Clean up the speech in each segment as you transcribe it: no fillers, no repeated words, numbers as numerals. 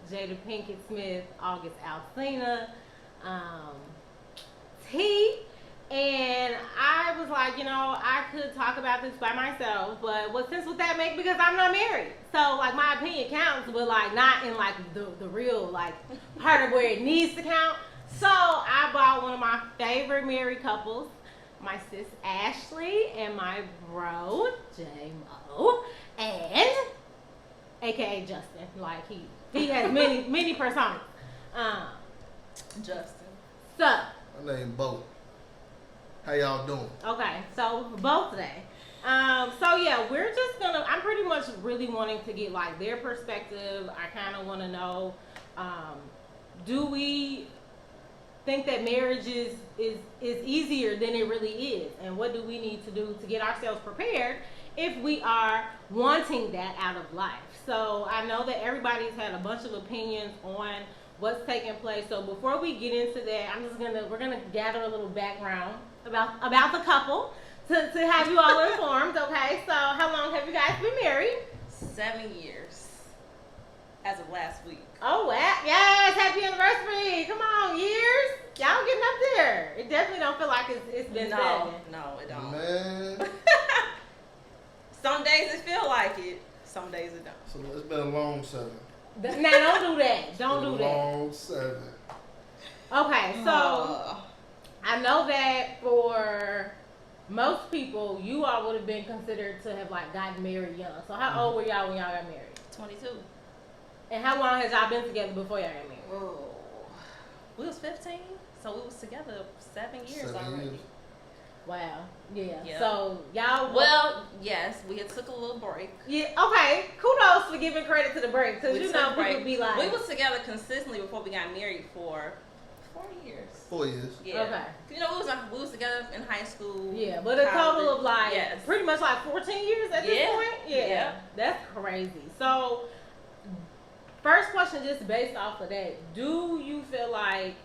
Smith, Jada Pinkett Smith, August Alsina, um, T. And I was like, I could talk about this by myself, but what sense would that make? Because I'm not married. So, like, my opinion counts, but, like, not in, like, the real, like, part of where it needs to count. So, I bought one of my favorite married couples, my sis Ashley and my bro, J-Mo, and a.k.a. Justin. Like, he has many personas. Justin. So. My name Bo. How y'all doing? Okay, so both today. So yeah, we're just I'm pretty much really wanting to get like their perspective. I kind of want to know, do we think that marriage is easier than it really is? And what do we need to do to get ourselves prepared if we are wanting that out of life? So I know that everybody's had a bunch of opinions on what's taking place. So before we get into that, we're gonna gather a little background about the couple to have you all informed. Okay, so how long have you guys been married? 7 years as of last week. Oh wow, yes, happy anniversary. Come on, years. Y'all getting up there. It definitely don't feel like it's been 7. No, it don't. Man. Some days it feel like it, some days it don't. So it's been a long 7. Now don't do that. Don't do that. Long 7. Okay, so I know that for most people, you all would have been considered to have like gotten married young. So how old were y'all when y'all got married? 22. And how long has y'all been together before y'all got married? Oh, we was 15, so we was together 7 years 7 already. years. Wow. Yeah. Yep. So y'all. Well, yes, we had took a little break. Yeah. Okay. Kudos for giving credit to the break, because people be like. We was together consistently before we got married for 4 years. 4 years. Yeah. Okay. We was together in high school. Yeah, but a total of like yes. pretty much like 14 years at this point. Yeah. That's crazy. So, first question, just based off of that, do you feel like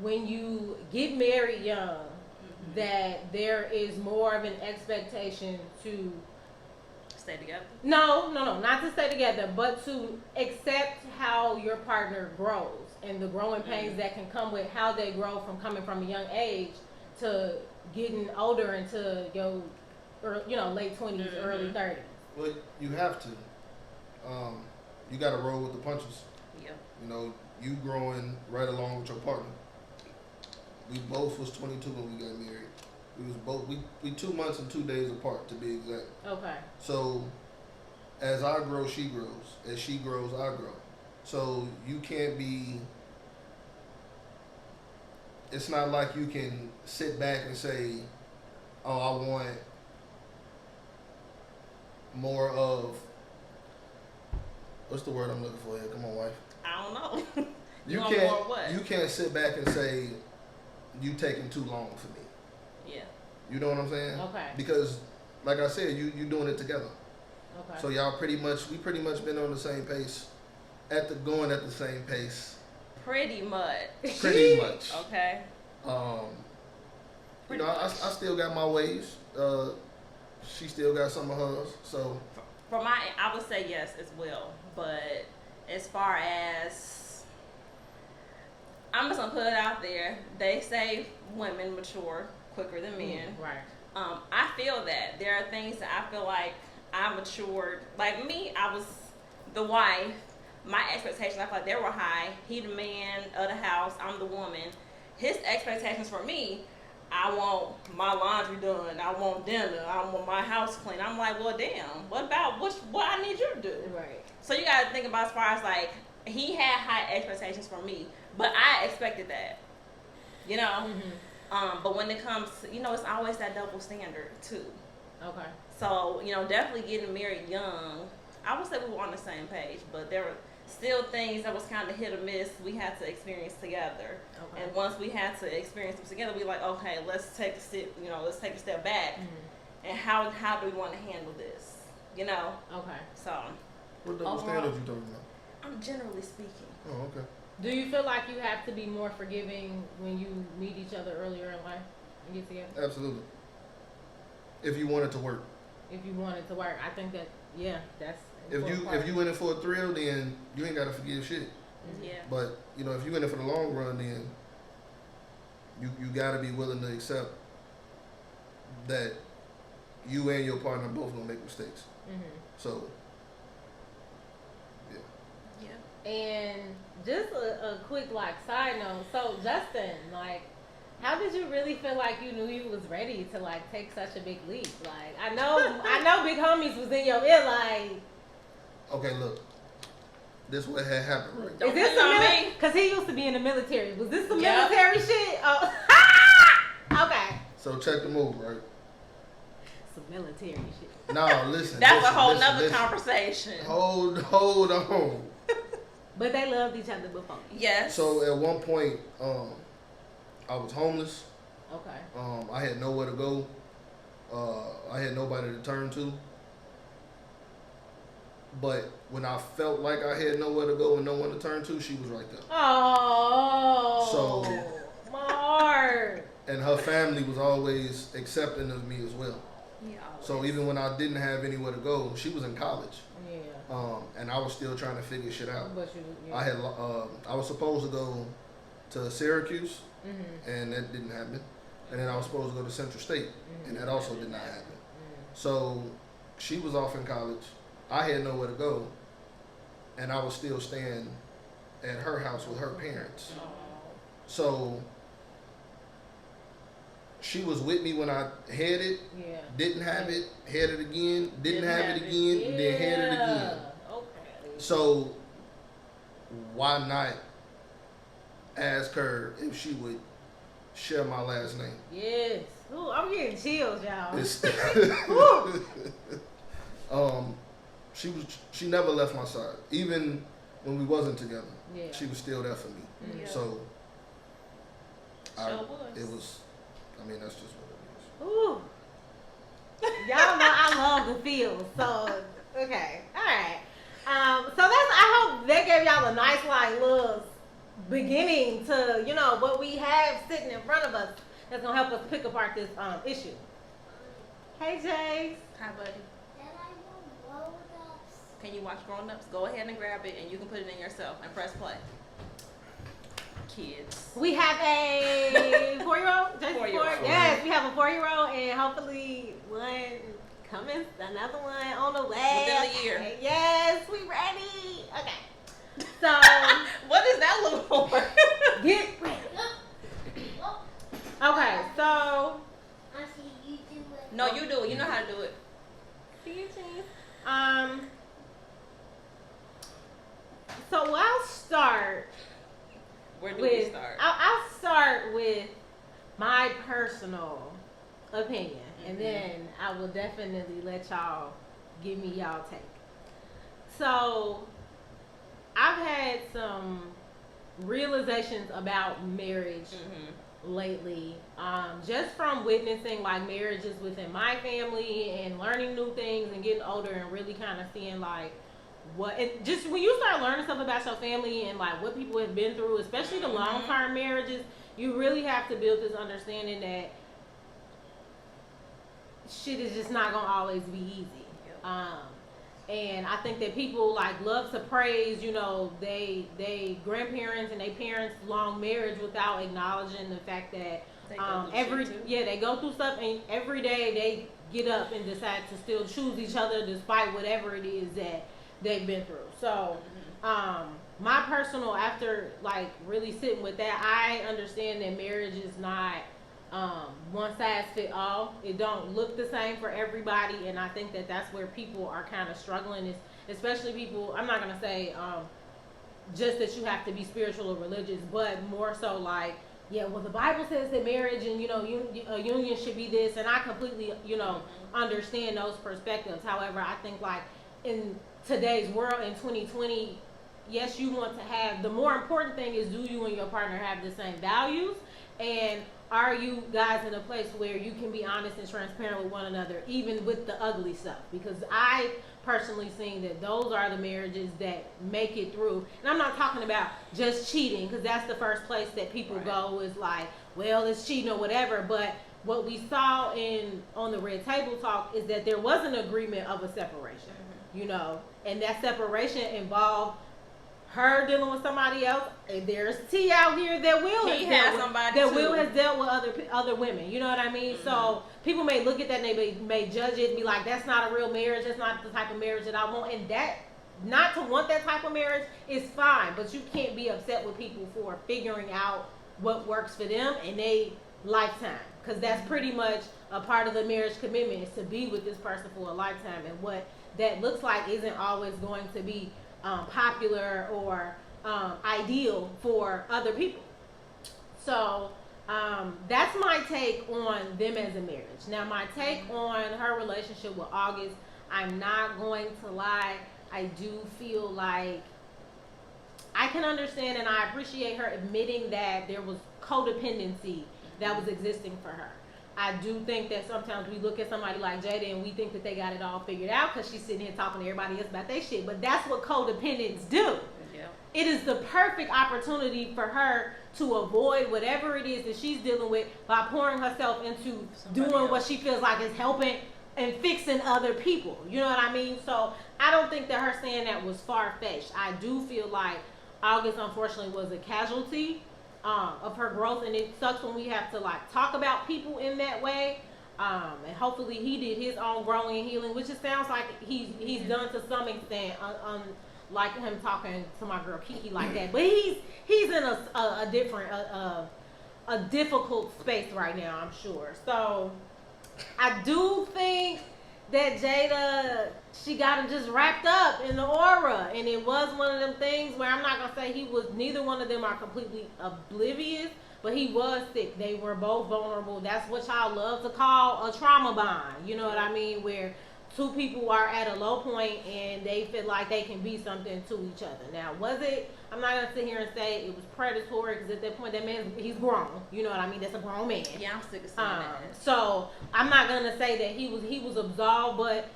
when you get married young, that there is more of an expectation to stay together? No, not to stay together, but to accept how your partner grows and the growing pains that can come with how they grow from coming from a young age to getting older into your, late 20s, early 30s. Well, you have to. You got to roll with the punches. Yeah. You growing right along with your partner. We both was 22 when we got married. We was both we 2 months and 2 days apart, to be exact. Okay. So as I grow, she grows. As she grows, I grow. So you can't be. It's not like you can sit back and say, "Oh, I want more of." What's the word I'm looking for here? Come on, wife. I don't know. You want can't. more what? You can't sit back and say, "You taking too long for me." Yeah. You know what I'm saying? Okay. Because, like I said, you doing it together. Okay. So y'all pretty much been on the same pace, going at the same pace. Pretty much. Pretty much. Okay. I still got my ways. She still got some of hers. So. For I would say yes as well. But as far as, I'm just gonna put it out there. They say women mature quicker than men. Right. I feel that there are things that I feel like I matured. Like me, I was the wife. My expectations, I feel like they were high. He the man of the house. I'm the woman. His expectations for me, I want my laundry done. I want dinner. I want my house clean. I'm like, well, damn. What about what I need you to do? Right. So you got to think about as far as like he had high expectations for me, but I expected that. But when it comes, it's always that double standard too. Okay. So definitely getting married young. I would say we were on the same page, but there were still things that was kind of hit or miss we had to experience together. Okay. And once we had to experience them together, we were like, okay, let's take a step, let's take a step back. And how do we want to handle this? Okay. So. What double standards you talking about? I'm generally speaking. Oh, okay. Do you feel like you have to be more forgiving when you meet each other earlier in life and get together? Absolutely. If you want it to work. If you want it to work, I think that that's if you in it for a thrill, then you ain't gotta forgive shit. Yeah. But you know, if you in it for the long run, then you gotta be willing to accept that you and your partner both gonna make mistakes. So Yeah. And just a quick like side note. So Justin, like, how did you really feel like you knew you was ready to like take such a big leap? Like, I know big homies was in your ear. Like, okay, look, this what had happened, right? Don't is this pick on some me. Because he used to be in the military. Was this some Yep. military shit? Oh, okay. So check the move, right? Some military shit. No, listen. That's listen, a whole listen, nother listen. conversation. Hold on. But they loved each other before. Yes. So at one point, I was homeless. Okay. I had nowhere to go. I had nobody to turn to. But when I felt like I had nowhere to go and no one to turn to, she was right there. Oh. So- my heart. And her family was always accepting of me as well. Yeah, So even when I didn't have anywhere to go, she was in college. Yeah. And I was still trying to figure shit out. But you. Yeah. I was supposed to go to Syracuse, Mm-hmm. and that didn't happen. And then I was supposed to go to Central State, and that also did not happen. So she was off in college. I had nowhere to go, and I was still staying at her house with her parents. So she was with me when I had it, Yeah. didn't have it, had it again, didn't have it again, and then had it again. Okay. So why not ask her if she would share my last name? Yes. Ooh, I'm getting chills, y'all. It's Woo. she never left my side. Even when we wasn't together, Yeah. she was still there for me. Yeah. So Sure it was, I mean, that's just what it is. Ooh. Y'all know I love the feels. So, okay. All right. So that's, I hope that gave y'all a nice, like, little beginning to, you know, what we have sitting in front of us that's going to help us pick apart this issue. Hey, Jace. Hi, buddy. Can you watch Grown Ups? Go ahead and grab it, and you can put it in yourself and press play. Kids. We have a 4-year-old. Jace, 4-year-old. Yes, we have a 4-year-old, and hopefully one coming, another one on the way. Within the year. Okay, yes, we ready. Okay. So What does that look for? get ready. Okay, so No, you do it. You know how to do it. see you, Cheese. So I'll start. Where do we start? I'll start with my personal opinion, and then I will definitely let y'all give me y'all take. So I've had some realizations about marriage lately, just from witnessing like marriages within my family and learning new things and getting older and really kind of seeing like what, and just when you start learning stuff about your family and like what people have been through, especially the long-term marriages, you really have to build this understanding that shit is just not gonna always be easy. And I think that people like love to praise, you know, they grandparents and their parents' long marriage without acknowledging the fact that They go through shit, too. they go through stuff, and every day they get up and decide to still choose each other despite whatever it is that they've been through. So my personal, after like really sitting with that, I understand that marriage is not one size fit all. It don't look the same for everybody, and I think that that's where people are kind of struggling, is especially people, I'm not gonna say just that you have to be spiritual or religious, but more so like, yeah, well, the Bible says that marriage and, you know, a union should be this, and I completely, you know, understand those perspectives. However, I think like in today's world in 2020, yes, you want to have, the more important thing is, do you and your partner have the same values, and are you guys in a place where you can be honest and transparent with one another, even with the ugly stuff? Because I personally seen that those are the marriages that make it through. And I'm not talking about just cheating, because that's the first place that people go, is like, well, it's cheating or whatever. But what we saw on the Red Table Talk is that there was an agreement of a separation. you know, and that separation involved her dealing with somebody else. And there's T out here that Will has dealt with other women. You know what I mean? Mm-hmm. So people may look at that and they may judge it and be like, that's not a real marriage. That's not the type of marriage that I want. And that, not to want that type of marriage is fine, but you can't be upset with people for figuring out what works for them in their lifetime, because that's pretty much a part of the marriage commitment, is to be with this person for a lifetime, and what that looks like isn't always going to be popular or ideal for other people. So that's my take on them as a marriage. Now, my take on her relationship with August, I'm not going to lie, I do feel like I can understand and I appreciate her admitting that there was codependency that was existing for her. I do think that sometimes we look at somebody like Jada and we think that they got it all figured out because she's sitting here talking to everybody else about their shit. But that's what codependents do. Yeah. It is the perfect opportunity for her to avoid whatever it is that she's dealing with by pouring herself into doing what she feels like is helping and fixing other people. You know what I mean? So I don't think that her saying that was far-fetched. I do feel like August, unfortunately, was a casualty of her growth, and it sucks when we have to like talk about people in that way. And hopefully he did his own growing and healing, which it sounds like he's done to some extent, like him talking to my girl Kiki like that. But he's in a different a difficult space right now, I'm sure. So I do think that Jada, she got him just wrapped up in the aura, and it was one of them things where I'm not gonna say neither one of them are completely oblivious, but he was sick. They were both vulnerable. That's what y'all love to call a trauma bond. You know what I mean? Where two people are at a low point and they feel like they can be something to each other. Now, was it? I'm not gonna sit here and say it was predatory, because at that point, that man, he's grown. You know what I mean? That's a grown man. Yeah, I'm sick of saying that. So I'm not gonna say that he was absolved, but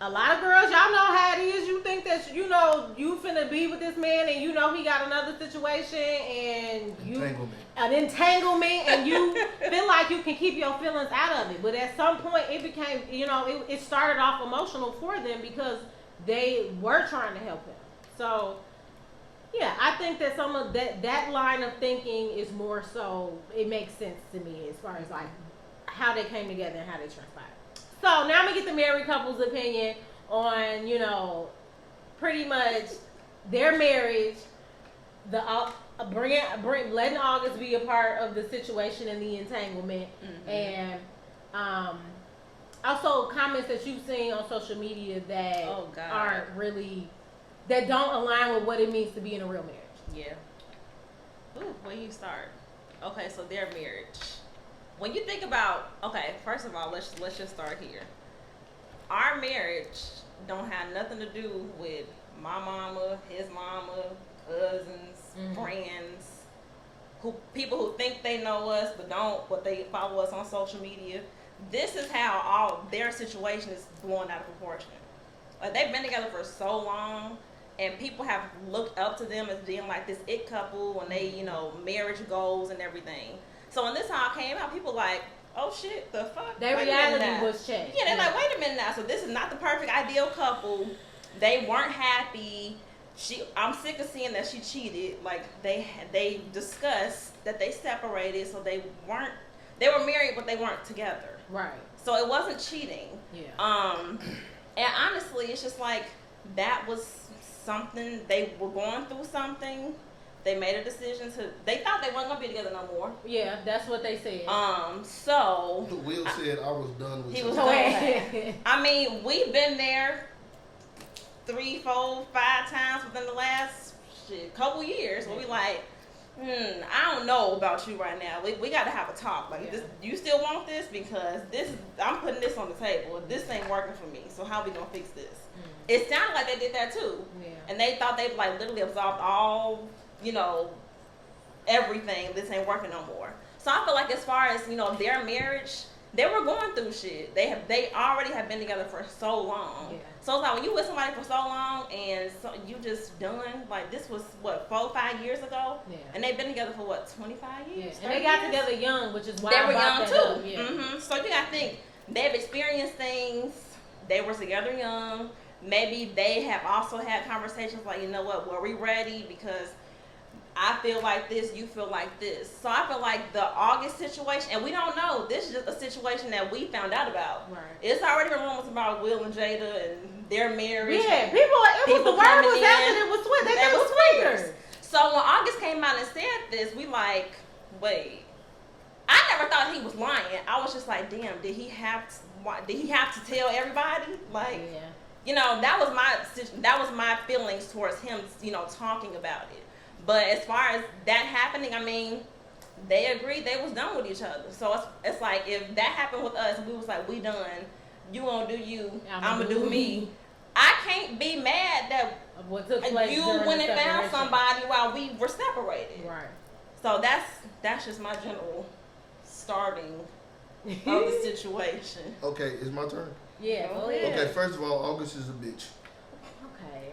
a lot of girls, y'all know how it is. You think that you finna be with this man, and you know he got another situation, and an entanglement, and you feel like you can keep your feelings out of it. But at some point, it became, it started off emotional for them because they were trying to help him. So yeah, I think that some of that line of thinking is more so, it makes sense to me as far as like how they came together and how they transpired. So now I'm gonna get the married couple's opinion on, pretty much their marriage, the letting August be a part of the situation and the entanglement, and also comments that you've seen on social media that aren't really, that don't align with what it means to be in a real marriage. Yeah. Ooh, where you start? Okay, so their marriage. When you think about, first of all, let's just start here. Our marriage don't have nothing to do with my mama, his mama, cousins, friends, people who think they know us but don't, but they follow us on social media. This is how all their situation is blown out of proportion. Like, they've been together for so long, and people have looked up to them as being like this it couple when they, marriage goals and everything. So when this all came out, people like, oh shit, the fuck? Their reality was checked. Yeah, they're like, wait a minute now. So this is not the perfect ideal couple. They weren't happy. I'm sick of seeing that she cheated. Like, they discussed that they separated, so they were married, but they weren't together. Right. So it wasn't cheating. Yeah. And honestly, it's just like, that was something, they were going through something. They made a decision they thought they weren't gonna be together no more. Yeah, that's what they said. So Will said I was done with he was done. I mean, we've been there 3, 4, 5 times within the last couple years where we like, I don't know about you right now. We got to have a talk. Like, you still want this? Because I'm putting this on the table. This ain't working for me. So how we gonna fix this? It sounded like they did that too. Yeah. And they thought they like literally absolved all, everything. This ain't working no more. So I feel like as far as, their marriage, they were going through shit. They already have been together for so long. Yeah. So it's like, when you with somebody for so long and you just done, like, this was what, 4, 5 years ago? Yeah. And they've been together for what, 25 years? Yeah. And they got together young, which is why they were young too. Yeah. So you gotta think, they've experienced things. They were together young. maybe they have also had conversations like, you know what, were we ready? Because I feel like this, you feel like this. So I feel like the August situation, and we don't know, this is just a situation that we found out about. Right. It's already been rumors about Will and Jada and their marriage. Yeah, the word was out that it was swingers. They were swingers. So when August came out and said this, we like, wait. I never thought he was lying. I was just like, damn, did he have to tell everybody? Like, Yeah. you know, that was my feelings towards him, you know, talking about it. But as far as that happening, I mean, they agreed they was done with each other. So it's like, if that happened with us, we was like, we done. You gonna do you, I'm gonna do me. I can't be mad that what took place you during went the and found separation. somebody while we were separated. Right. So that's just my general starting of the situation. Okay, it's my turn. Yeah, go ahead. Okay, first of all, August is a bitch. Okay.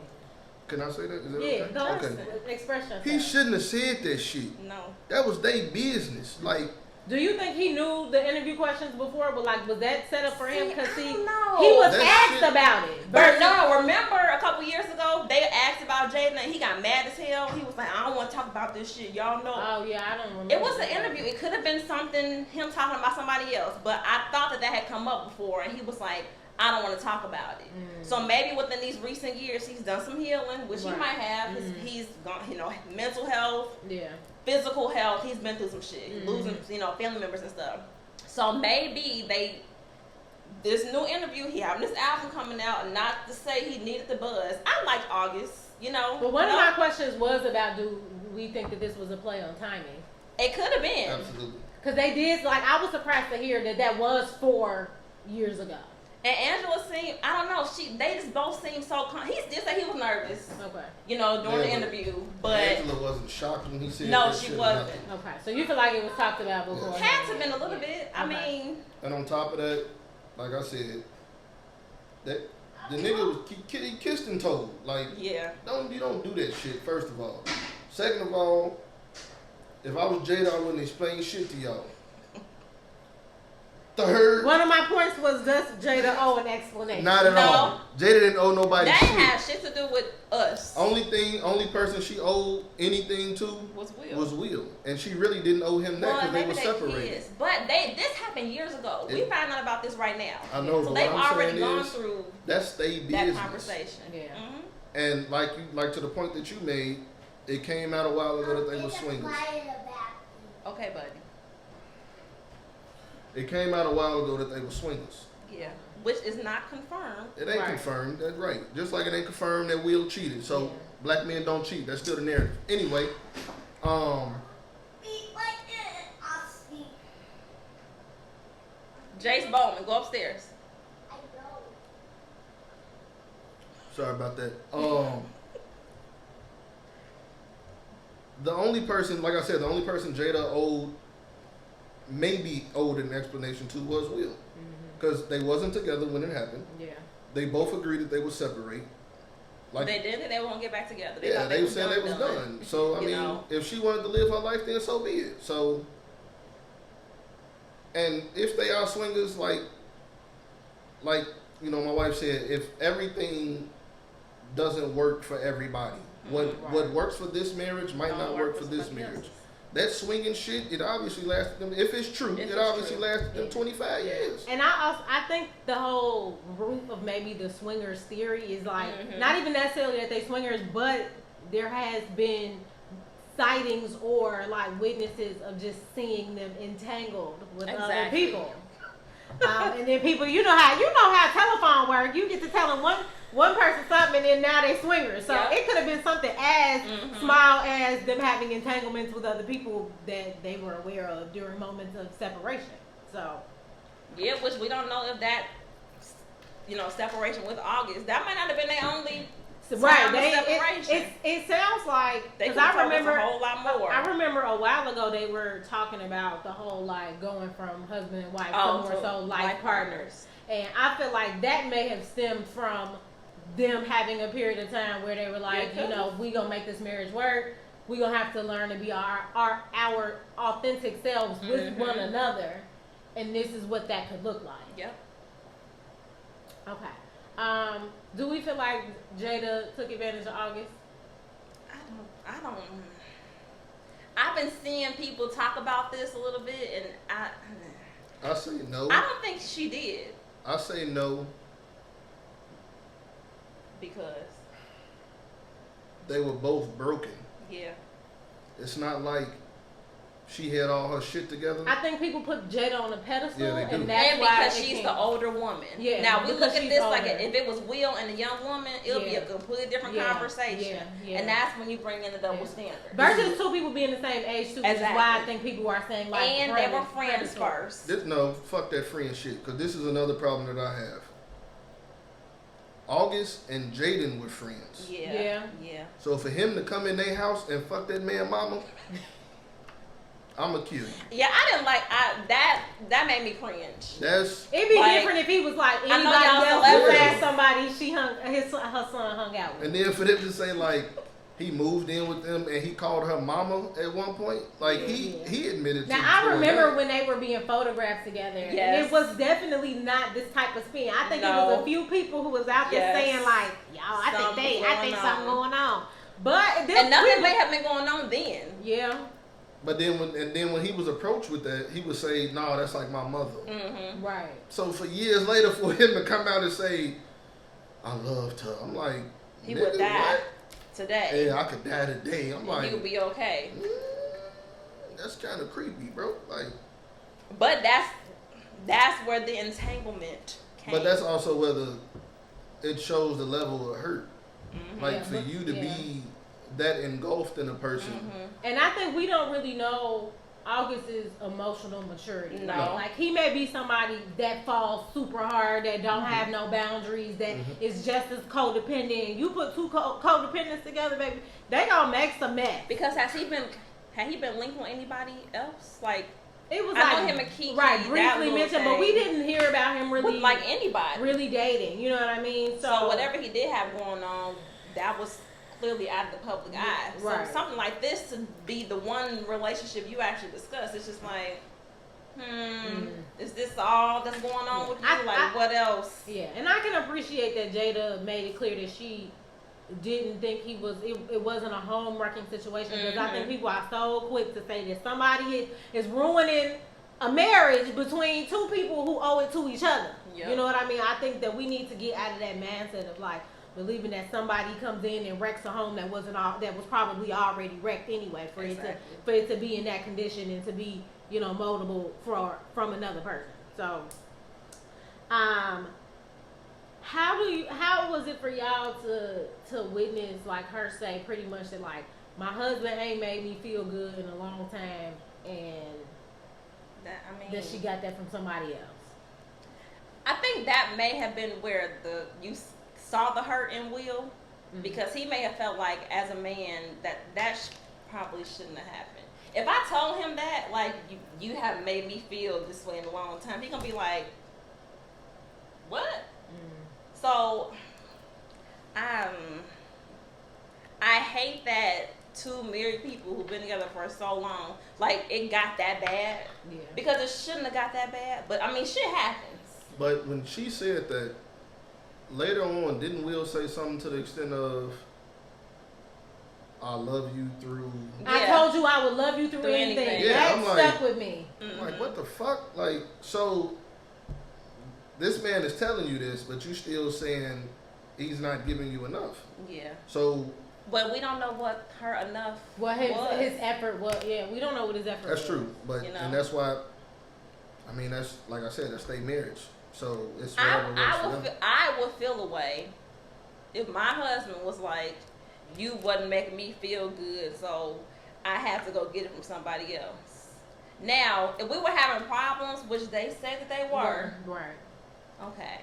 Can I say that? Is that Yeah, okay? go Okay. ahead. Express yourself. He shouldn't have said that shit. No. That was their business. Like, Do you think he knew the interview questions before? But like, was that set up for him? Because he know. was That asked shit- about it. But no, remember a couple years ago, they asked about Jada and he got mad as hell. He was like, I don't want to talk about this shit. Y'all know. Oh yeah, I don't remember. It was an interview. It could have been something, him talking about somebody else. But I thought that had come up before. And he was like, I don't want to talk about it. So maybe within these recent years, he's done some healing, which he Right. might have. He's gone, you know, mental health, Yeah. physical health. He's been through some shit, losing, you know, family members and stuff. So maybe this new interview, he having this album coming out, and not to say he needed the buzz. I liked August, you know. But one of my questions was about, do we think that this was a play on timing? It could have been. absolutely. Because they did, like, I was surprised to hear that was 4 years ago. And Angela seemed, I don't know, they just both seemed so, he did say he was nervous, Okay. you know, during the Yeah, interview, but Angela wasn't shocked when he said no, that she shit or wasn't. nothing. Okay. So you feel like it was talked about before? Had to have been a little bit. I Okay. mean, And on top of that, like I said, that the nigga was he kissed and told. Like, yeah. you don't do that shit. First of all, second of all, if I was Jada, I wouldn't explain shit to y'all. Third, One of my points was, does Jada owe an explanation? not at all. Jada didn't owe nobody That shit. had shit to do with us. Only person she owed anything to Was Will. Will, and she really didn't owe him that because they maybe were separated. kids. But this happened years ago. We found out about this right now. I know, So but they've what I'm already saying gone is, through that's they that business. conversation. Yeah. Mhm. And like to the point that you made, it came out a while ago that they were swingers. Okay, buddy. It came out a while ago that they were swingers. Yeah. Which is not confirmed. It ain't Right. confirmed. That's right. Just like it ain't confirmed that Will cheated. So Yeah. black men don't cheat. That's still the narrative. Anyway, Jace Bowman, go upstairs. sorry about that. The only person, like I said, the only person Jada maybe owed an explanation to was Will. Because they wasn't together when it happened. Yeah. They both agreed that they would separate. Like, They did, and they won't get back together. yeah, thought they said they was done. So I You mean, know? if she wanted to live her life, then so be it. So, and if they are swingers, like you know, my wife said, if everything doesn't work for everybody, what works for this marriage might Don't not work for this somebody marriage. else's. That swinging shit, it obviously lasted them. If it's true, If it it's obviously true. lasted them 25 years. And I think the whole root of maybe the swingers theory is like not even necessarily that they swingers, but there has been sightings or like witnesses of just seeing them entangled with other Exactly. people. And then people, you know how telephone work. You get to telling one person something, and then now they swingers. So Yep. it could have been something as small as them having entanglements with other people that they were aware of during moments of separation. So Yeah, which we don't know if that, you know, separation with August, that might not have been their only right, time of separation. it sounds like They because I could've told us remember a whole lot more. I remember a while ago they were talking about the whole like going from husband and wife Oh, to more to so life life partners, and I feel like that may have stemmed from them having a period of time where they were like, Yeah, you know, we gonna make this marriage work. We gonna have to learn to be our authentic selves with one another, and this is what that could look like. Yep. Okay. Do we feel like Jada took advantage of August? I don't. I've been seeing people talk about this a little bit, and I say no. I don't think she did. I say no. Because They were both broken. yeah. It's not like she had all her shit together. I think people put Jada on a pedestal, Yeah, they do. and that's And why because it she's came. the older woman. Yeah, Now we because look at she's this like older. if it was Will and a young woman, it'll be Yeah. a completely different Yeah, conversation. yeah. And that's when you bring in the double Yeah. standard. Versus two people being the same age too, which is why I Exactly. think people are saying like. And they were friends predatory. first. No, fuck that friend shit. Because this is another problem that I have. August and Jaden were friends. Yeah. Yeah. So for him to come in their house and fuck that man mama, I'ma kill you. Yeah, I didn't like that made me cringe. That's It'd be Like, different if he was like I know anybody y'all else who celebrities. had somebody her son hung out with. and then for them to say like he moved in with them and he called her mama at one point, like he admitted. Now to I doing remember that. when they were being photographed together. And Yes. it was definitely not this type of spin. I think it No. was a few people who was out there Yes. saying like, "Yo, I Something think going something on. going on." But And nothing may have been going on then. Yeah. But then when he was approached with that, he would say, "No, that's like my mother." Mm-hmm. Right. So for years later, for him to come out and say, "I loved her," I'm like, He "Nigga, would die what?" today. Yeah, I could die today. I'm And like, he would be okay. That's kind of creepy, bro. Like, But that's where the entanglement came. but that's also whether it shows the level of hurt. Mhm. Like Yeah, for but- you to yeah. be that engulfed in a person. Mhm. And I think we don't really know August's emotional maturity. No. Like he may be somebody that falls super hard, that don't have no boundaries, that is just as codependent. You put two codependents together, baby, they gonna make some mess. Because had he been linked with anybody else? Like It was I like know him and Kiki, right, that briefly little mentioned, thing. but we didn't hear about him really with like anybody. really dating. You know what I mean? So whatever he did have going on, that was clearly out of the public eye. So right. something like this to be the one relationship you actually discuss, it's just like, is this all that's going on with you? What else? Yeah, and I can appreciate that Jada made it clear that she didn't think it wasn't a home wrecking situation, because I think people are so quick to say that somebody is ruining a marriage between two people who owe it to each other. Yep. You know what I mean? I think that we need to get out of that mindset of like believing that somebody comes in and wrecks a home that was probably already wrecked anyway for it to be in that condition and to be, you know, moldable from another person. So how was it for y'all to witness like her say pretty much that like my husband ain't made me feel good in a long time, and that she got that from somebody else? I think that may have been where you saw the hurt in Will, because he may have felt like as a man that probably shouldn't have happened. If I told him that, like, you have made me feel this way in a long time, he gonna be like, what? So I hate that two married people who've been together for so long, like, it got that bad. Yeah. Because it shouldn't have got that bad. But I mean, shit happens. But when she said that, later on, didn't Will say something to the extent of, "I love you through"? I told you I would love you through anything. Yeah, that I'm like- stuck with me. I'm like, what the fuck? Like, so this man is telling you this, but you still saying he's not giving you enough. Yeah. So But we don't know what her enough What was. his effort was. Yeah, we don't know what his effort was. that's true, but You know. and that's why. I mean, that's like I said, that's their marriage. So it's whatever works for them. I would feel a way if my husband was like, you wasn't making me feel good, so I have to go get it from somebody else. Now, if we were having problems, which they said that they were, Right. okay.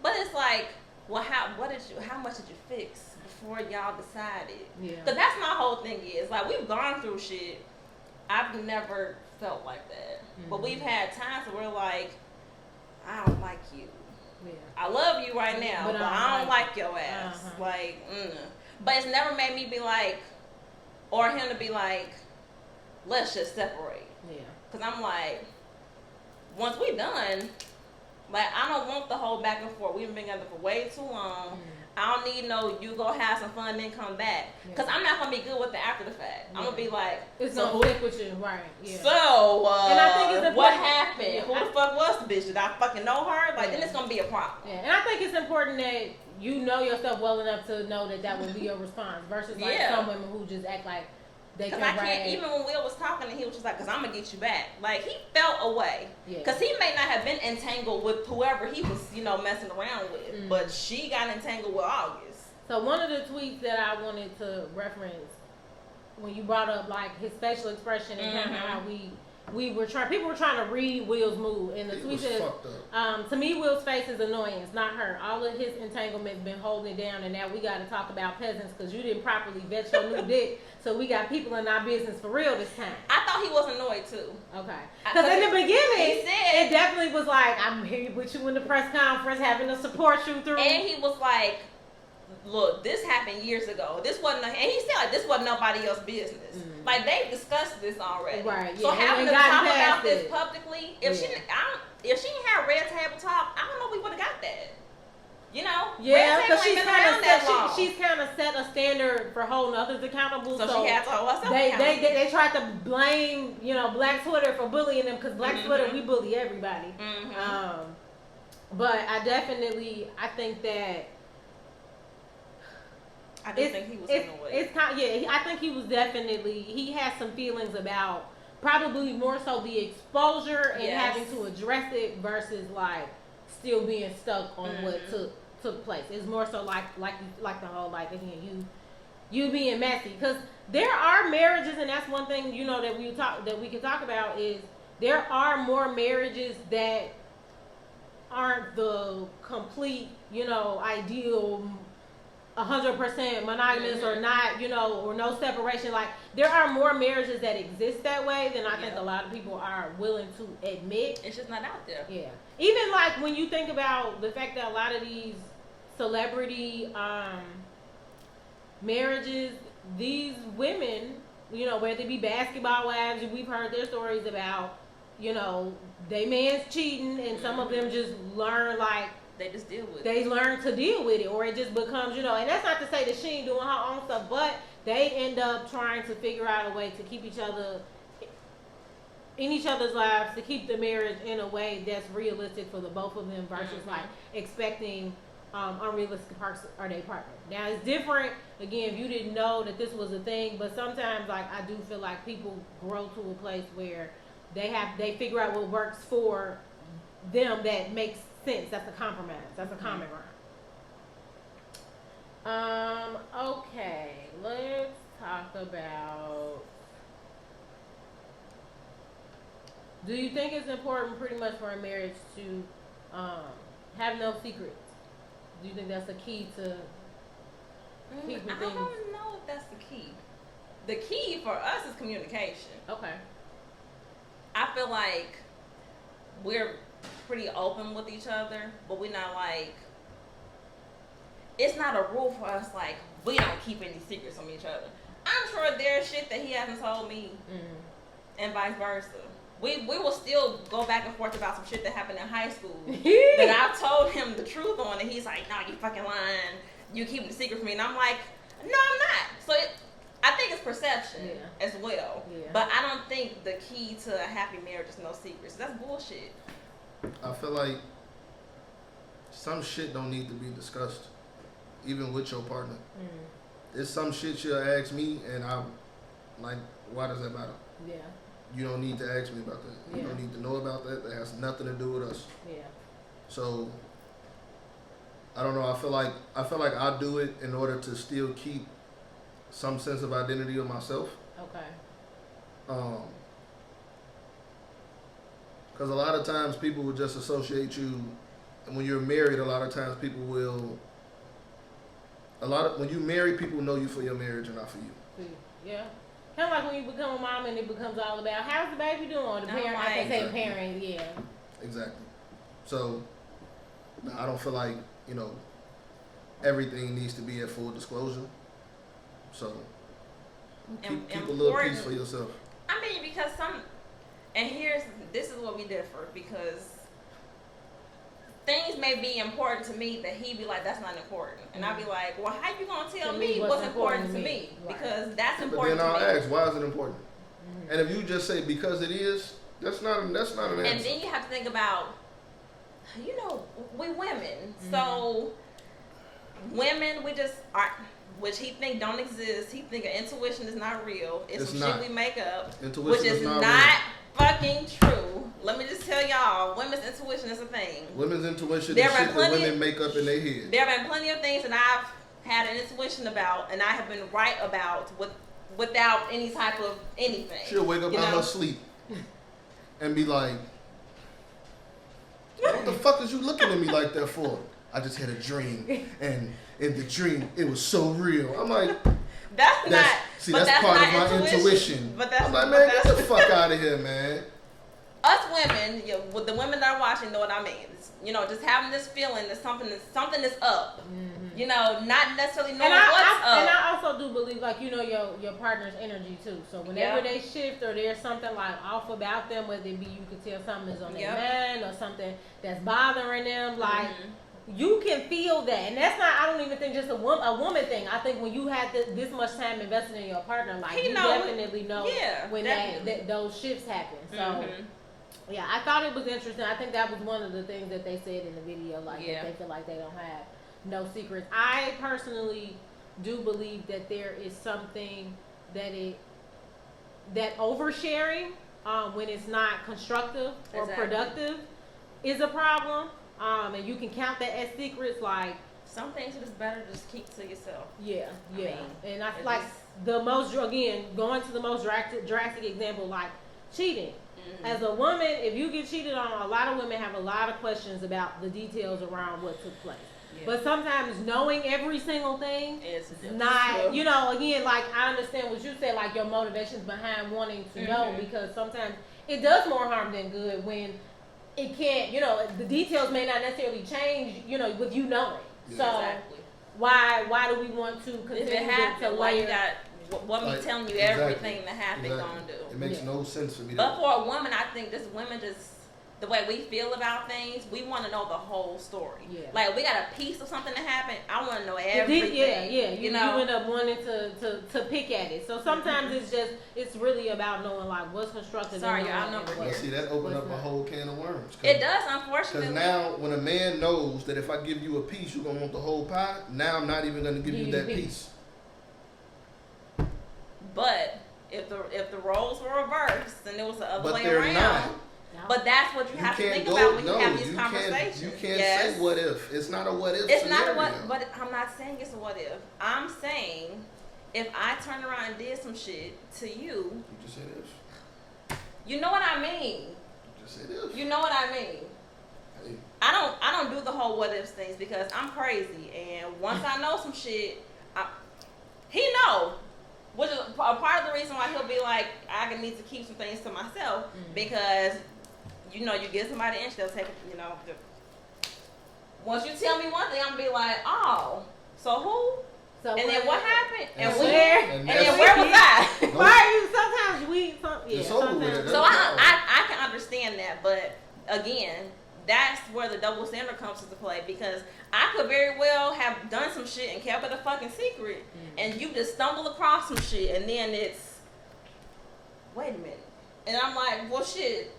But it's like, well, how much did you fix before y'all decided? Yeah. Because that's my whole thing is, like, we've gone through shit. I've never felt like that. But we've had times where we're like, I don't like you. Yeah. I love you right now, but I don't like your ass. Uh-huh. Like, But it's never made me be like, or him to be like, let's just separate. Yeah. Because I'm like, once we done, Like, I don't want the whole back and forth. We've been together for way too long. I don't need no, you go have some fun, then come back. Because I'm not going to be good with the after the fact. I'm going to be like, it's so going to stick with you, right. Yeah. So, and I think it's what happened? Yeah. Who the fuck was the bitch? Did I fucking know her? Like, then it's going to be a problem. Yeah, and I think it's important that you know yourself well enough to know that that will be your response versus like some women who just act like they can. Because I can't, even when Will was talking and he was just like, because I'm going to get you back. Like, he felt away. Because he may not have been entangled with whoever he was, messing around with. But she got entangled with August. So one of the tweets that I wanted to reference when you brought up like his facial expression and kind of how people were trying to read Will's mood, and the tweet says, to me, Will's face is annoyance, not her. All of his entanglements been holding it down, and now we got to talk about peasants because you didn't properly vet your new dick. So we got people in our business for real this time. I thought he was annoyed too. Okay. Because in the beginning, it definitely was like, I'm here with you in the press conference, having to support you through. And he was like, look, this happened years ago. This wasn't, and he said like this wasn't nobody else's business. Like they discussed this already. Right. Yeah. So having to talk about this publicly, if she didn't have red table talk, I don't know if we would have got that. Yeah, because she's kind of set a standard for holding others accountable. So she had to hold herself accountable. They tried to blame Black Twitter for bullying them because Black Twitter we bully everybody. But I think that. I do think he was annoyed. I think he was definitely, he had some feelings about probably more so the exposure and having to address it versus like still being stuck on what took place. It's more so like the whole like again you being messy, because there are marriages, and that's one thing that we can talk about is there are more marriages that aren't the complete ideal 100% monogamous or not, or no separation. Like there are more marriages that exist that way than I think a lot of people are willing to admit. It's just not out there. Yeah. Even like when you think about the fact that a lot of these celebrity marriages, these women, whether they be basketball wives, we've heard their stories about, they man's cheating, and some of them just learn like. They just deal with it. They learn to deal with it, or it just becomes, and that's not to say that she ain't doing her own stuff, but they end up trying to figure out a way to keep each other in each other's lives, to keep the marriage in a way that's realistic for the both of them versus like expecting unrealistic parts or their partner. Now it's different, again, if you didn't know that this was a thing, but sometimes like I do feel like people grow to a place where they figure out what works for them that makes sense. That's a compromise. That's a common ground. Okay, let's talk about. Do you think it's important, pretty much, for a marriage to have no secrets? Do you think that's the key to keeping things? I don't know if that's the key. The key for us is communication. Okay. I feel like we're pretty open with each other, but we're not like, it's not a rule for us like we don't keep any secrets from each other. I'm sure there's shit that he hasn't told me, and vice versa. We will still go back and forth about some shit that happened in high school that I've told him the truth on, and he's like, no, you fucking lying, you keeping the secret from me, and I'm like, no, I'm not. So I think it's perception as well, but I don't think the key to a happy marriage is no secrets. That's bullshit. I feel like some shit don't need to be discussed, even with your partner. There's some shit you'll ask me, and I'm like, why does that matter? Yeah. You don't need to ask me about that. You don't need to know about that. That has nothing to do with us. Yeah. So I don't know. I feel like I do it in order to still keep some sense of identity of myself. Okay. Because a lot of times people will just associate you, and when you're married, a lot of times people will. When you marry, people know you for your marriage and not for you. Yeah. Kind of like when you become a mom and it becomes all about how's the baby doing. The parent, I can say parent, Exactly. So, I don't feel like everything needs to be at full disclosure. So, keep a little piece for yourself. I mean, because this is what we differ, because things may be important to me that he be like, that's not important. And I'd be like, well, how you gonna tell me what's important to me? Right. Because that's important to me. But then I'll ask, why is it important? Mm-hmm. And if you just say because it is, that's not an answer. And then you have to think about, we women. Mm-hmm. So women, we just are, which he think don't exist. He think intuition is not real. It's some shit we make up, intuition which is not fucking true. Let me just tell y'all, women's intuition is a thing. Women's intuition is shit that women make up in their head. There have been plenty of things that I've had an intuition about, and I have been right about without any type of anything. She'll wake up out of her sleep and be like, what the fuck is you looking at me like that for? I just had a dream, and in the dream, it was so real. I'm like, that's part of my intuition. But I'm like, man, get the fuck out of here, man. Us women, with the women that are watching, know what I mean. It's, just having this feeling that something is up. Mm-hmm. Not necessarily knowing what's up. And I also do believe, your partner's energy too. So whenever they shift or there's something off about them, whether it be you can tell something is on their mind or something that's bothering them, you can feel that. And that's not, I don't even think just a woman thing. I think when you had this much time invested in your partner, you definitely know when those shifts happen. So, yeah, I thought it was interesting. I think that was one of the things that they said in the video, that they feel like they don't have no secrets. I personally do believe that there is something that oversharing, when it's not constructive or productive, is a problem. And you can count that as secrets. Some things are just better to just keep to yourself. Yeah. And I feel like going to the most drastic example, cheating. Mm-hmm. As a woman, if you get cheated on, a lot of women have a lot of questions about the details around what took place. Yeah. But sometimes knowing every single thing is not, I understand what you said, your motivations behind wanting to know, because sometimes it does more harm than good when it can't, the details may not necessarily change, with you knowing. Yeah. So exactly. Why do we want to continue to layer? What me telling you everything that happened gonna do? It makes no sense for me. But for a woman, I think women just, the way we feel about things, we want to know the whole story. Yeah. We got a piece of something that happened. I want to know everything. Yeah. You end up wanting to pick at it. So sometimes it's really about knowing what's constructive. Sorry, y'all know. See, that opened up a whole can of worms. It does, unfortunately. Because now, when a man knows that if I give you a piece, you're gonna want the whole pie. Now I'm not even gonna give you that piece. But if the roles were reversed and it was the other way around. But that's what you have to think about when you have these conversations. You can't say what if. It's not a what if. It's not a what. But I'm not saying it's a what if. I'm saying if I turned around and did some shit to you. You just said if. You know what I mean. You just said if. You know what I mean. Hey. I don't do the whole what if things because I'm crazy, and once I know some shit, he know. Which is a part of the reason why he'll be like, I need to keep some things to myself because, you give somebody an inch, they'll take it, Once you tell me one thing, I'm going to be like, oh, so who? So and then what happened? And where? And then where was I? Why are you? Sometimes sometimes. So I can understand that, but again, that's where the double standard comes into play because I could very well have done some shit and kept it a fucking secret, and you just stumble across some shit, and then it's, wait a minute, and I'm like, well, shit,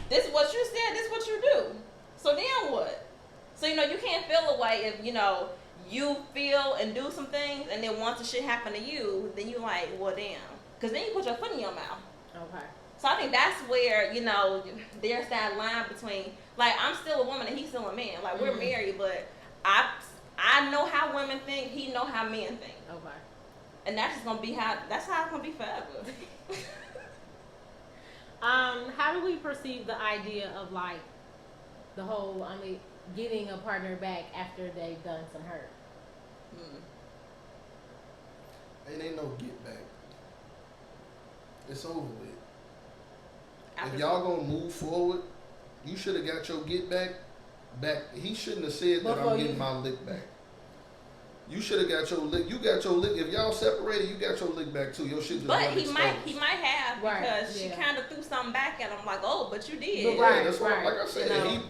this is what you said, this is what you do, so then what? So you can't feel away if you feel and do some things, and then once the shit happen to you, then you like, well, damn, because then you put your foot in your mouth. Okay. So I think that's where, there's that line between, I'm still a woman and he's still a man. We're married, but I know how women think, he know how men think. Okay. And that's just going to be that's how it's going to be forever. How do we perceive the idea of, the whole, getting a partner back after they've done some hurt? It ain't no get back. It's over with. If y'all gonna move forward, you should have got your get back. He shouldn't have said that I'm getting my lick back. You should have got your lick. You got your lick. If y'all separated, you got your lick back too. Your shit just But wasn't he might exposed. have Right, because she yeah. kind of threw something back at him like, oh, but you did. But Yeah, right, that's what. right. Like I said, You know?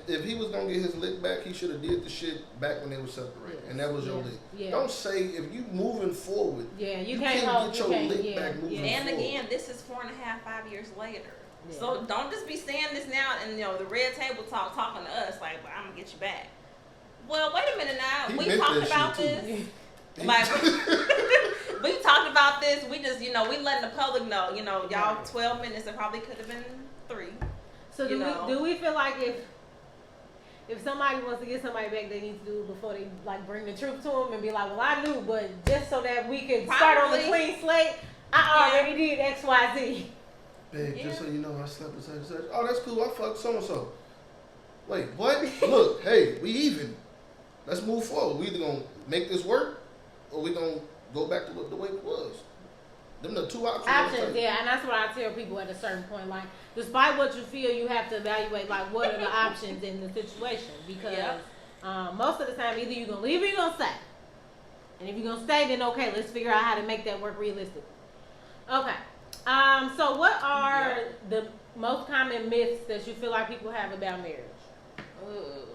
if he was gonna get his lick back, he should have did the shit back when they were separated, and that was your Yeah, lick. yeah. Don't say if you moving forward. Yeah, you can't hold- get you your can't- lick yeah, back moving yeah. And forward. again, this is 4.5, 5 years later. Yeah. So don't just be saying this now and the red table talking to us like, well, I'm gonna get you back. Well, wait a minute now. He We meant talked that about shit, this. too. Like we talked about this. We just we letting the public know. Y'all 12 minutes. It probably could have been 3. So You know. do we feel like if somebody wants to get somebody back, they need to do it before they like bring the truth to them and be like, well, I knew, but just so that we could start on the Probably. clean slate, I already did X, Y, Z. Babe, Yeah. just so you know, I slept with such and such. Oh, that's cool. I fucked so and so. Wait, what? Look, hey, we even. Let's move forward. We either gonna make this work, or we gonna go back to the way it was. Them the 2 options. Options, yeah, and that's what I tell people at a certain point. Like, despite what you feel, you have to evaluate like what are the options in the situation because most of the time, either you're gonna leave or you're gonna stay. And if you're gonna stay, then okay, let's figure out how to make that work realistically. Okay. So what are the most common myths that you feel like people have about marriage? Ooh.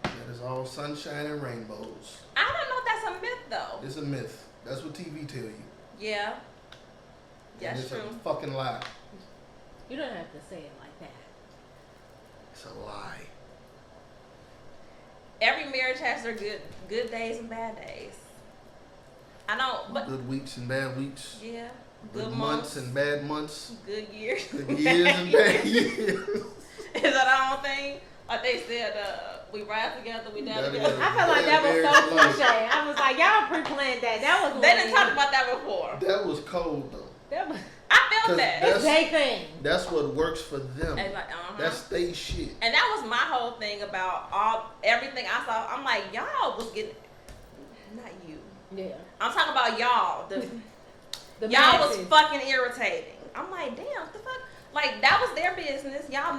That is all sunshine and rainbows. I don't know if that's a myth though. It's a myth. That's what TV tell you. Yeah. And That's it's true. a fucking lie. You don't have to say it like that. It's a lie. Every marriage has their good days and bad days. I don't, but Good weeks and bad weeks. yeah, Good months and bad months. good years. Good years and bad years. Is that our own thing? Like they said, we rise together, we die Die together. together. I felt like that was so cliche. I was like, y'all pre-planned that. That was They didn't talk about that before. That was cold though. that was 'Cause felt that. that's- it's their thing. That's what works for them. And like, That's they shit. And that was my whole thing about everything I saw. I'm like, y'all was getting, not you. Yeah. I'm talking about y'all. The Y'all masses. was fucking irritating. I'm like, damn, what the fuck? Like that was their business. Y'all,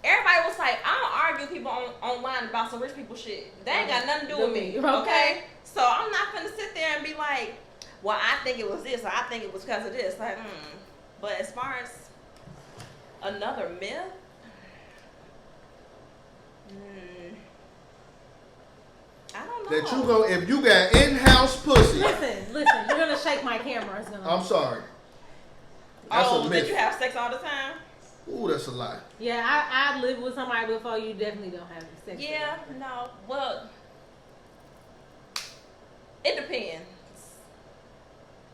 everybody was like, I don't argue with people online about some rich people shit. They ain't got nothing to do with me. Okay. So I'm not gonna sit there and be like, well, I think it was this, or I think it was because of this. Like, But as far as another myth, I don't know. That you go if you got in-house pussy. Listen, you're gonna shake my camera. It's gonna. I'm sorry. That's a Did myth. you have sex all the time? Ooh, that's a lie. Yeah, I lived with somebody before. You definitely don't have sex. Yeah, with them. no. Well, it depends.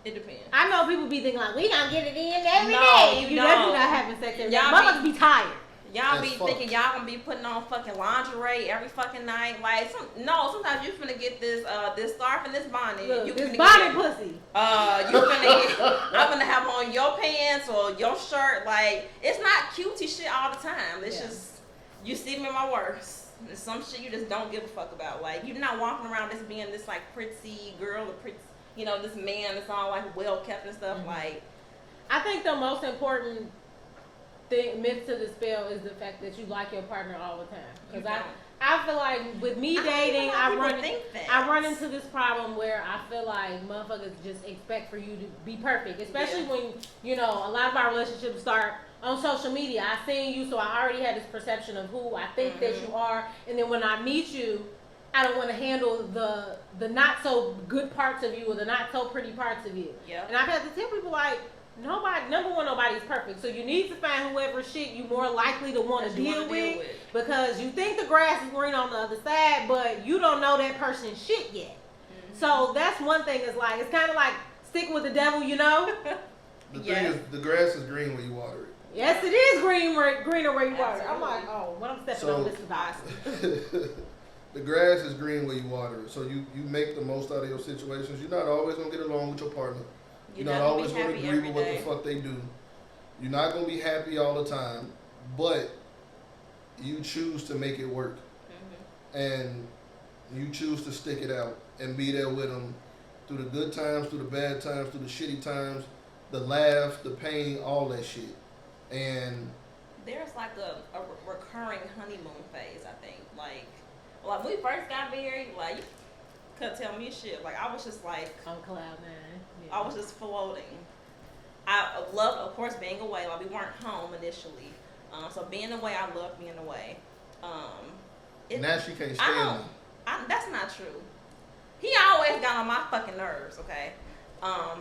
It depends. I know people be thinking like we gonna get it in every No, day. you You don't. definitely not having sex every day. Y'all Motherfuckers be tired. Y'all As be fuck. thinking y'all gonna be putting on fucking lingerie every fucking night. Like sometimes you finna get this this scarf and this bonnet. Look, you this finna bonnet get, pussy. you finna get I'm gonna have on your pants or your shirt. Like it's not cutie shit all the time. It's Yeah. just you see me in my worst. There's some shit you just don't give a fuck about. Like you're not walking around just being this like pretty girl or pretty this man that's all like well kept and stuff. Mm-hmm. Like I think the most important myth to dispel is the fact that you like your partner all the time. You Because don't. I feel like with me I don't know dating, why I people think that. run into this problem where I feel like motherfuckers just expect for you to be perfect, especially when a lot of our relationships start on social media. I seen you, so I already had this perception of who I think that you are, and then when I meet you, I don't want to handle the not so good parts of you or the not so pretty parts of you. Yeah. And I've had to tell people like, nobody's perfect. So you need to find whoever shit you more likely to want to deal with, because you think the grass is green on the other side, but you don't know that person's shit yet. So that's one thing. Is like it's kind of like sticking with the devil, The thing is, the grass is green when you water it. Yes, it is greener where you water. I'm Absolutely. like, oh, when I'm stepping So- on this device. The grass is green where you water it. So you make the most out of your situations. You're not always gonna get along with your partner. You're not always gonna agree with what the fuck they do. You're not gonna be happy all the time, but you choose to make it work, and you choose to stick it out and be there with them through the good times, through the bad times, through the shitty times, the laugh, the pain, all that shit. And there's like a recurring honeymoon phase, I think. Like when we first got married, like couldn't tell me shit. Like I was just like On cloud nine. Yeah. I was just floating. I loved, of course, being away. Like we weren't home initially, so being away, I loved being away. Now she can't stand me. That's not true. He always got on my fucking nerves. Okay,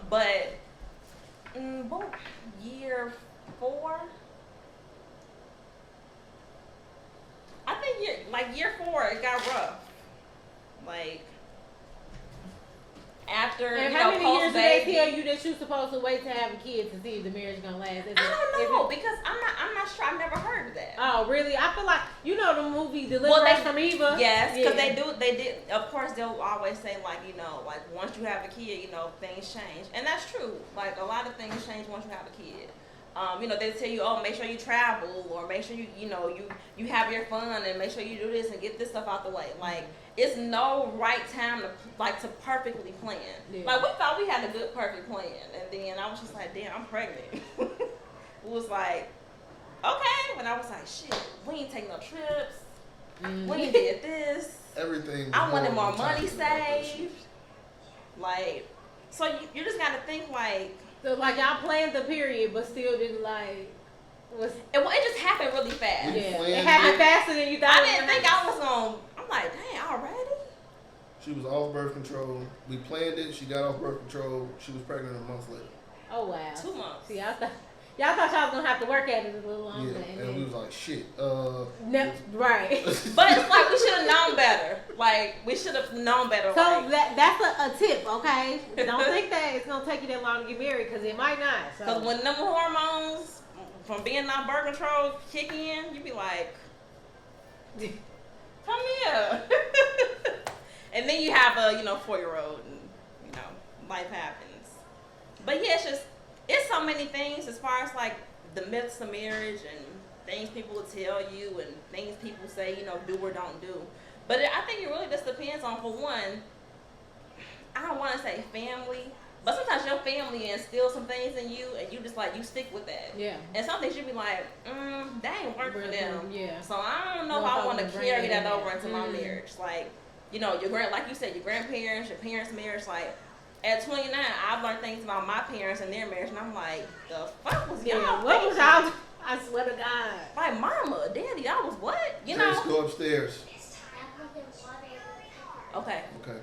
but what, year 4? I think year 4, it got rough. Like after And you how know, many years post did they baby. tell you that you're supposed to wait to have a kid to see if the marriage gonna last? I don't know because I'm not sure. I've never heard of that. Oh, really? I feel like you know the movie Deliver Well, Us from Eva. Yes, because Yeah. they did. Of course, they'll always say like like once you have a kid, things change, and that's true. Like a lot of things change once you have a kid. They tell you, oh, make sure you travel, or make sure you have your fun, and make sure you do this and get this stuff out the way. Like it's no right time to perfectly plan. Yeah. Like we thought we had a good perfect plan, and then I was just like, damn, I'm pregnant. It was like, okay, but I was like, shit, we ain't taking no trips. Mm-hmm. We ain't did this. Everything. I wanted more horrible money talking about that saved. shit. Like, so you just got to think like. So like y'all planned the period, but still didn't like. It just happened really fast. We Yeah, planned it happened it. faster than you thought. I it didn't was think gonna I was gonna. I'm like, dang, already? She was off birth control. We planned it. She got off birth control. She was pregnant a month later. happen. Oh wow. 2 months. See, y'all thought y'all was gonna have to work at it a little longer. Yeah, and we was like, shit. No, right. But it's like we should have known better. Like we should have known better. So like, that's a tip, okay? Don't think that it's gonna take you that long to get married, because it might not. because So. when them hormones from being on birth control kick in, you be like, come here. And then you have a 4-year-old, and life happens. But yeah, it's so many things as far as like the myths of marriage and things people will tell you and things people say, do or don't do. But I think it really just depends on, for one, I don't want to say family, but sometimes your family instills some things in you and you just like, you stick with that. Yeah. And some things you be like, that ain't work for them. Yeah. So I don't know Well, if if I I want to wanna bring carry that that in over there. into my marriage. Like, like you said, your grandparents, your parents' marriage, like, at 29, I've learned things about my parents and their marriage, and I'm like, the fuck was y'all What was thinking? y'all? I swear to God. Like, mama, daddy, I was what? Let's go upstairs. Okay, Okay.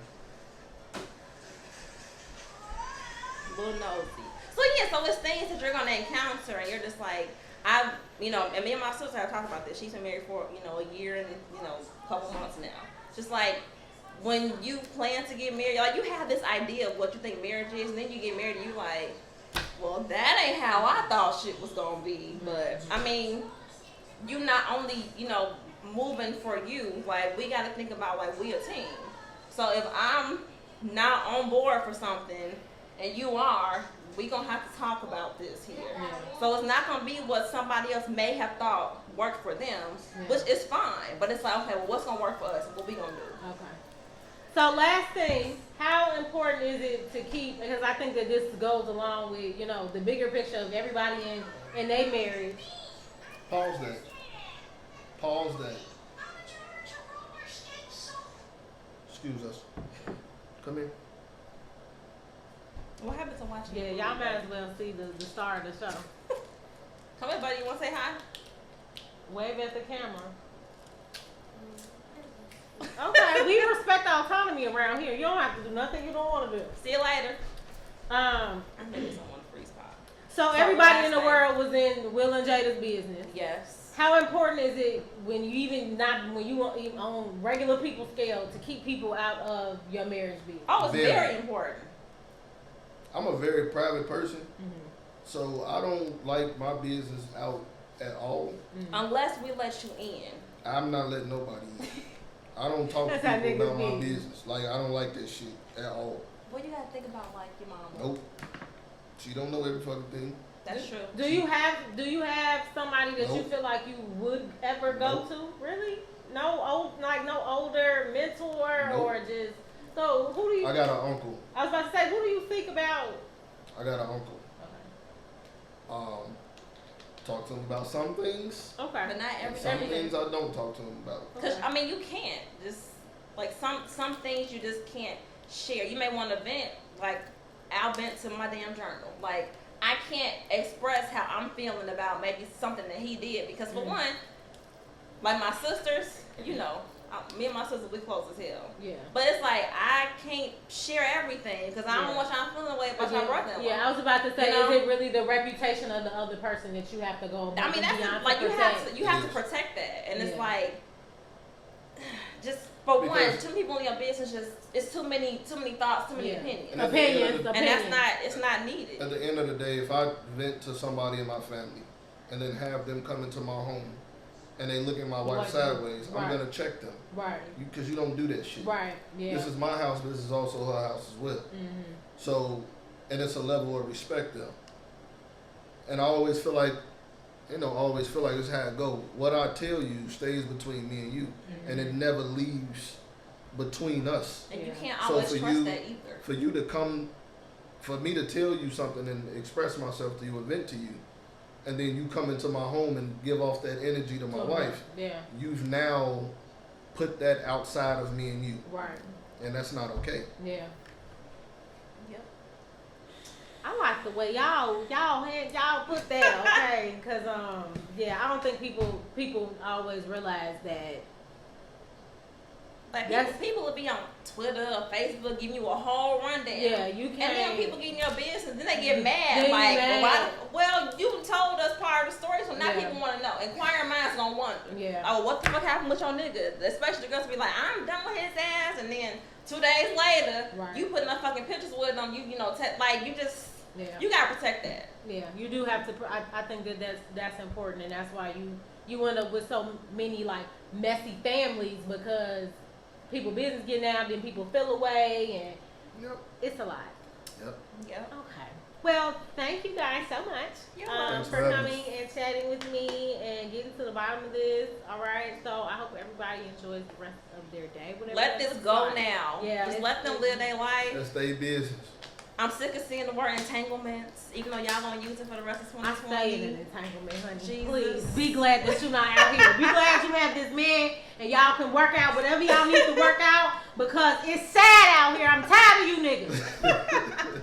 little nosy. So yeah, so it's things that you're gonna encounter, and you're just like, and me and my sister have talked about this. She's been married for a year and a couple months now. Just like when you plan to get married, like you have this idea of what you think marriage is, and then you get married, and you like, well, that ain't how I thought shit was gonna be. But I mean, you not only moving for you, like we got to think about like we a team. So if I'm not on board for something and you are, we gonna have to talk about this here. Yeah. So it's not gonna be what somebody else may have thought worked for them, which is fine. But it's like, okay, well, what's gonna work for us? What we gonna do? Okay. So last thing, how important is it to keep? Because I think that this goes along with the bigger picture of everybody in their marriage. Pause that. Pause that. Excuse us. Come here. What happened to watching? Yeah, y'all might as well see the star of the show. Come here, buddy. You wanna say hi? Wave at the camera. Okay, we respect autonomy around here. You don't have to do nothing you don't want to do. See you later. Um. I think someone freeze pop. So So everybody in the last world was in Will and Jada's business. Yes. How important is it when you on regular people scale to keep people out of your marriage business? Oh, it's Very. very important. I'm a very private person, Mm-hmm. so I don't like my business out at all. Mm-hmm. Unless we let you in. I'm not letting nobody in. I don't talk to That's how people niggas about my be. business. Like, I don't like that shit at all. Well, you gotta think about like your mama. Nope. She don't know every fucking thing. That's true. Do you have somebody that you Nope. feel like you would ever go Nope. to? Really? No older mentor Nope. or just so who do you? I got an uncle. I was about to say, who do you think about? I got an uncle. Okay. Talk to him about some things. Okay. But not And every some day. things I don't talk to him about. Because I mean, you can't just Like some things you just can't share. You may want to vent, like I'll vent to my damn journal. Like I can't express how I'm feeling about maybe something that he did because for one, like my sisters, you know, me and my sisters we close as hell. Yeah. But it's like I can't share everything because I don't want y'all feeling the way about y'all brother. Yeah, I was about to say, you know? Is it really the reputation of the other person that you have to go? I mean, that's like you have to protect that, and it's like just for one, too many people in your business it's too many thoughts, too many opinions. And it's not needed. At the end of the day, if I vent to somebody in my family and then have them come into my home and they look at my wife sideways, I'm gonna check them. Right. Because you don't do that shit. Right. Yeah. This is my house, but this is also her house as well. Mm-hmm. So, and it's a level of respect there. And I always feel like, this is how it go. What I tell you stays between me and you, and it never leaves between us. And you can't always trust that either. For me to tell you something and express myself to you and vent to you, and then you come into my home and give off that energy to my wife, you've now put that outside of me and you. Right. And that's not okay. Yeah. Yep. I like the way y'all put that, okay? Because I don't think people always realize that. Like people will be on Twitter or Facebook giving you a whole rundown. Yeah, you can. And then people getting your business, then they get mad. Well, you told us part of the story, so now people want to know. Inquiring minds gonna wonder. Yeah. Oh, what the fuck happened with your nigga? Especially the girls be like, I'm done with his ass, and then 2 days later, you putting up fucking pictures with them. You gotta protect that. Yeah, you do have to. I think that's important, and that's why you end up with so many like messy families because people business getting out, then people feel away, and it's a lot. Yep. Okay. Well, thank you guys so much for coming and chatting with me and getting to the bottom of this. All right. So I hope everybody enjoys the rest of their day. Let this go now. Yeah. Just let them live their life. Let's stay business. I'm sick of seeing the word entanglements, even though y'all gonna use it for the rest of 2020. I stay in an entanglement, honey. Jesus. Please be glad that you're not out here. Be glad you have this man and y'all can work out whatever y'all need to work out because it's sad out here. I'm tired of you niggas.